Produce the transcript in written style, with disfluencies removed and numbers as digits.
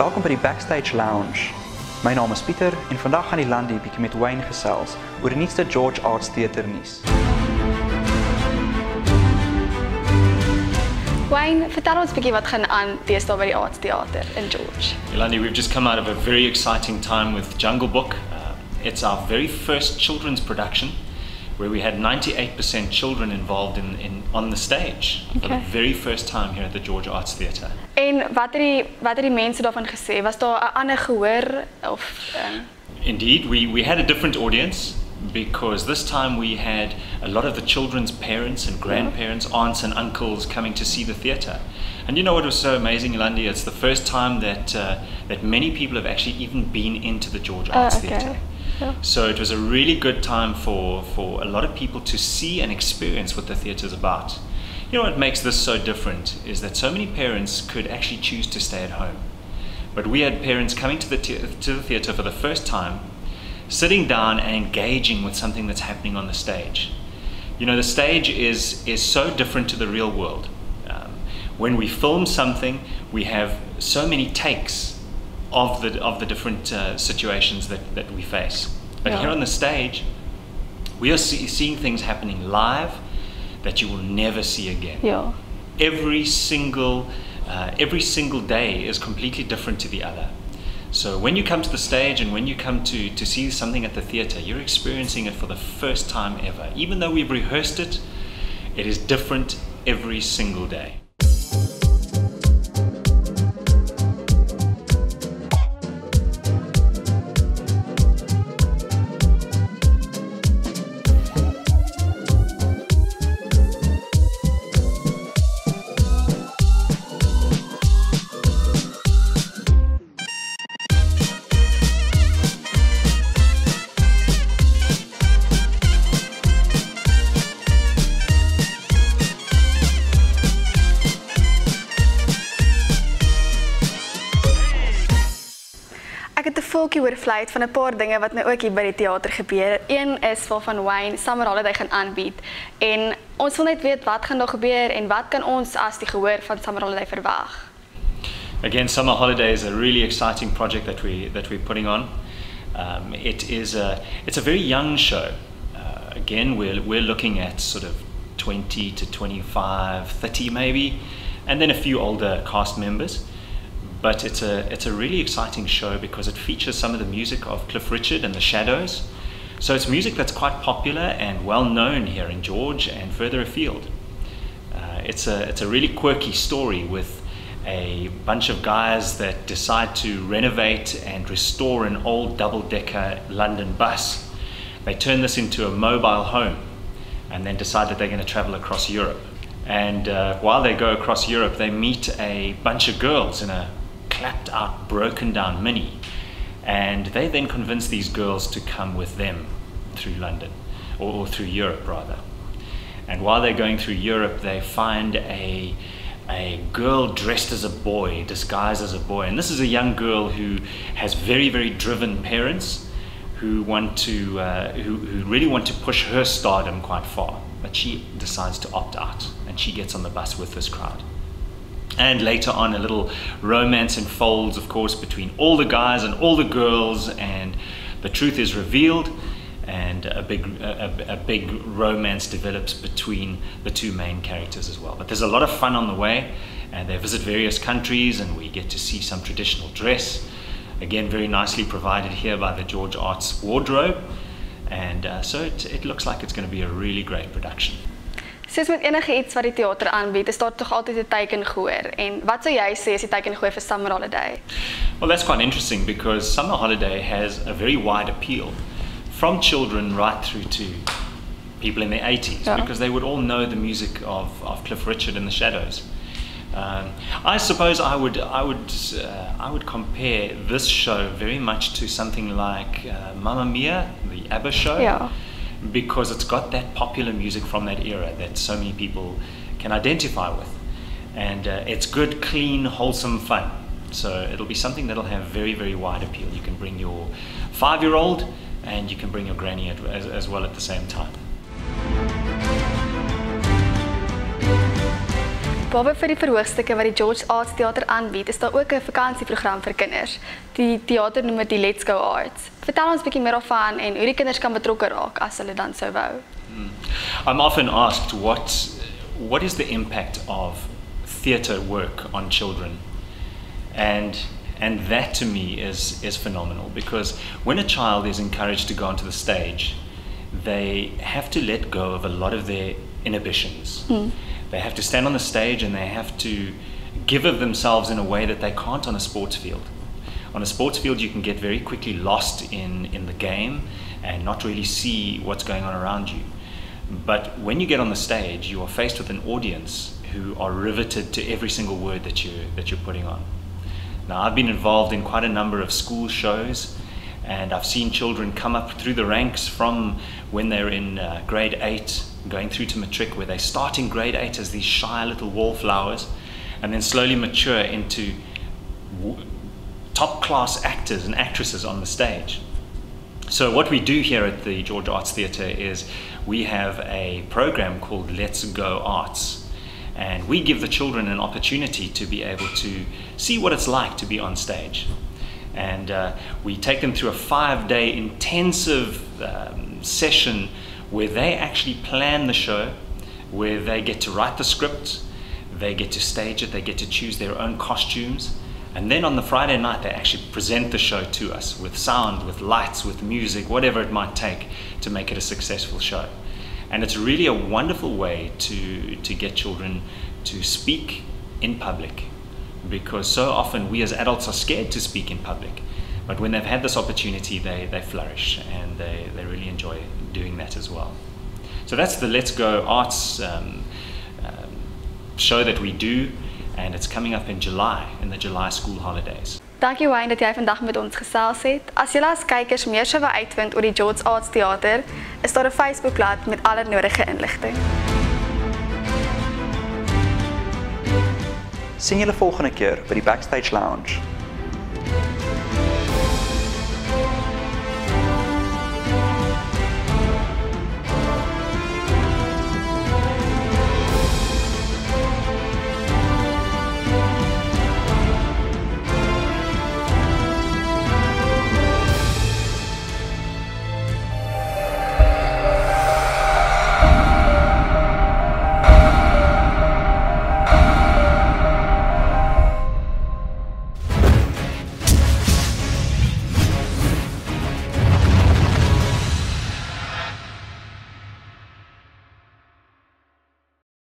Welkom by die Backstage Lounge. My naam is Pieter en vandag gaan die landie bietjie met Wayne gesels oor die nuutste George Arts Theatre nuus. Wayne, vertel ons bietjie wat gaan aan deesdae by die Arts Theatre in George. Yolandi, we've just come out of a very exciting time with Jungle Book. It's our very first children's production, where we had 98% children involved on the stage for the very first time here at the George Arts Theatre. En wat het die mense daarvan gesê? Was daar 'n ander gehoor of Indeed, we had a different audience because this time we had a lot of the children's parents and grandparents, aunts and uncles coming to see the theatre. And you know what was so amazing, Yolandi? It's the first time that many people have actually even been into the George Arts Theatre. Yeah. So it was a really good time for a lot of people to see and experience what the theatre is about. You know what makes this so different is that so many parents could actually choose to stay at home. But we had parents coming to the theatre for the first time, sitting down and engaging with something that's happening on the stage. You know, the stage is so different to the real world. When we film something, we have so many takes of the different situations that we face. But here on the stage, we are seeing things happening live that you will never see again. Yeah. Every single day is completely different to the other. So when you come to the stage and when you come to see something at the theatre, you're experiencing it for the first time ever. Even though we've rehearsed it, it is different every single day. Ek het 'n voeltjie oorvlei van 'n paar dinge wat nou ook hier by die teater gebeur. Een is waarvan Wayne Summer Holiday gaan aanbied en ons wil net weet wat gaan daar gebeur en wat kan ons as die gehoor van Summer Holiday verwag. Again, Summer Holiday is a really exciting project that we're putting on. It's a very young show. Again, we're looking at sort of 20 to 25, 30 maybe, and then a few older cast members. But it's a really exciting show because it features some of the music of Cliff Richard and the Shadows. So it's music that's quite popular and well known here in George and further afield. It's a really quirky story with a bunch of guys that decide to renovate and restore an old double-decker London bus. They turn this into a mobile home and then decide that they're going to travel across Europe. And while they go across Europe, they meet a bunch of girls in a clapped out, broken down Mini, and they then convince these girls to come with them through London, or through Europe rather. And while they're going through Europe, they find a girl dressed as a boy, disguised as a boy, and this is a young girl who has very, very driven parents who really want to push her stardom quite far, but she decides to opt out and she gets on the bus with this crowd. And later on, a little romance unfolds, of course, between all the guys and all the girls, and the truth is revealed, and a big romance develops between the two main characters as well. But there's a lot of fun on the way, and they visit various countries, and we get to see some traditional dress, again very nicely provided here by the George Arts wardrobe, and so it looks like it's going to be a really great production. Soos met enige iets wat die teater aanbied, is daar tog altyd 'n teikengehoor. En wat sou jy sê is die teikengehoor vir Summer Holiday? Well, that's quite interesting because Summer Holiday has a very wide appeal from children right through to people in their 80s because they would all know the music of Cliff Richard and the Shadows. I suppose I would compare this show very much to something like Mamma Mia, the ABBA show. Yeah. Because it's got that popular music from that era that so many people can identify with. And it's good, clean, wholesome fun. So it'll be something that'll have very, very wide appeal. You can bring your 5-year-old and you can bring your granny as well at the same time. Behalwe vir die verhoogstukke wat die George Arts Theater aanbied, is daar ook 'n vakansieprogram vir kinders. Die theater noem dit die Let's Go Arts. Vertel ons 'n bietjie meer daarvan en hoe die kinders kan betrokke raak as hulle dan sou wou. I'm often asked what is the impact of theatre work on children, and that to me is phenomenal, because when a child is encouraged to go onto the stage, they have to let go of a lot of their inhibitions. They have to stand on the stage and they have to give of themselves in a way that they can't on a sports field. On a sports field, you can get very quickly lost in the game and not really see what's going on around you. But when you get on the stage, you are faced with an audience who are riveted to every single word that you're putting on. Now, I've been involved in quite a number of school shows, and I've seen children come up through the ranks from when they're in grade 8, going through to matric, where they start in grade 8 as these shy little wallflowers, and then slowly mature into top-class actors and actresses on the stage. So what we do here at the George Arts Theatre is we have a program called Let's Go Arts, and we give the children an opportunity to be able to see what it's like to be on stage. And we take them through a 5-day intensive session where they actually plan the show, where they get to write the script, they get to stage it, they get to choose their own costumes, and then on the Friday night they actually present the show to us with sound, with lights, with music, whatever it might take to make it a successful show. And it's really a wonderful way to get children to speak in public, because so often we as adults are scared to speak in public, but when they've had this opportunity, they flourish, and they really enjoy doing that as well. So that's the Let's Go Arts show that we do, and it's coming up in July, in the July school holidays. Dankie Wayne dat jy vandag met ons gesels het. As julle as kykers meer sou wou uitvind oor die George Arts Theater, is daar 'n Facebookblad met alle nodige inligting. Sien julle volgende keer by die Backstage Lounge.